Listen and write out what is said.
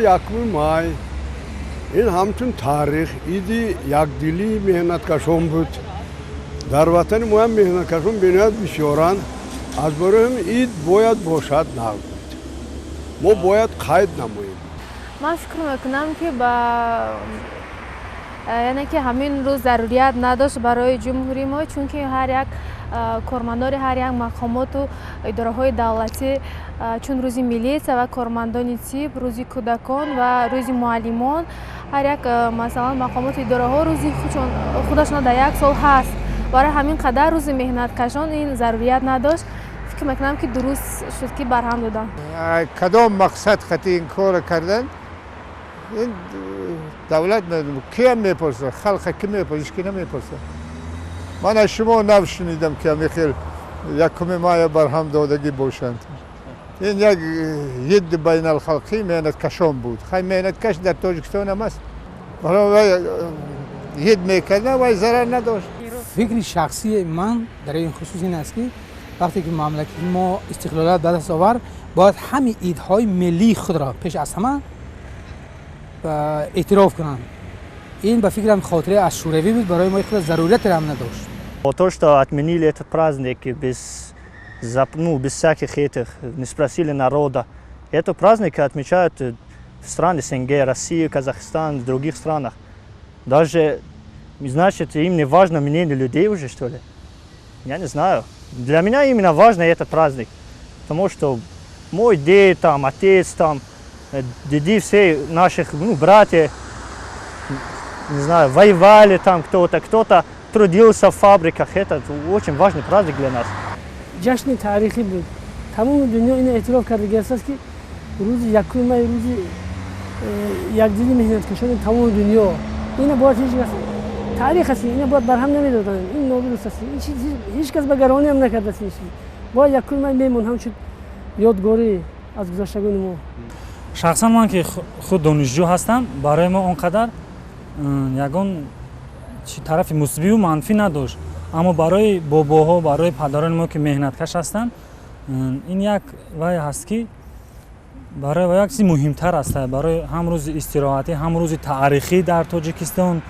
21 май این همچون تاریخ ایدی یک دلی مهنت کشان بود در وطن ما هم مهنت کشان بنیاد بسیاران از برای هم اید باید باشد نبود ما باید قید نماییم من فکر میکنم که یعنی که همین روز ضروریت نداشت برای جمهوری ما چون که هر یک کارمندان هر یک مقامات و اداره های دولتی چون روز ملی است و کارمندان تیپ روز کودکان و روز معلمان هر یک مثلا مقامات اداره ها روزی خودشان در یک سال هست برای همین قدر روز مهنت کشان این ضروریت نداشت فکر میکنم که درست شد که برهم دادن کدام مقصد خاطر این کار کردن این دولت ندارم کی هم میپرسه خلق کی میپرسه کی نمیپرسه من از شما نشنیدم که میخیل یکم ماه برهم دادگی باشند این یک ید بین الخلقی مهنت کشان بود خیلی مهنت کش در تاجیکستان هم است برای ید میکردن و ضرر نداشت فکر شخصی من در این خصوص این است که وقتی که مملکت ما استقلالت به دست آورد باید همین ایدهای ملی خود را پیش از همه اعتراف کنند این به فکرم خاطره از شوروی بود برای ما خود ضرورت هم نداشت. То, что отменили этот праздник без всяких этих, не спросили народа. Это праздник отмечают в стране СНГ, Россия, Казахстан, в других странах. Даже, значит, им не важно мнение людей уже, что ли? Я не знаю. Для меня именно важно этот праздник. Потому что мой дед, там, отец, там, деды все наших братья, не знаю, воевали там кто-то трудился в фабриках. Это очень важный праздник для нас. جشن تاریخی بود. تمام دنیا این اعتراف کرده است که روز یکم مای روز یک دلی مهنت کشان تمام دنیا این باید تاریخ است این باید برهم نمیدادن این نادرست است این چیز هیچ کس به گرانی هم نکرده است باید یکم مای میمون هم شد یادگاری از گذشتگان ما شخصا من که خود دانشجو هستم برای ما اونقدر یگان طرف مثبت و منفی نداشت اما برای باباها برای پدران ما که مهنت کش هستند این یک وای هست که برای یک چیز مهمتر است برای هم روز استراحتی هم روز تاریخی در تاجیکستان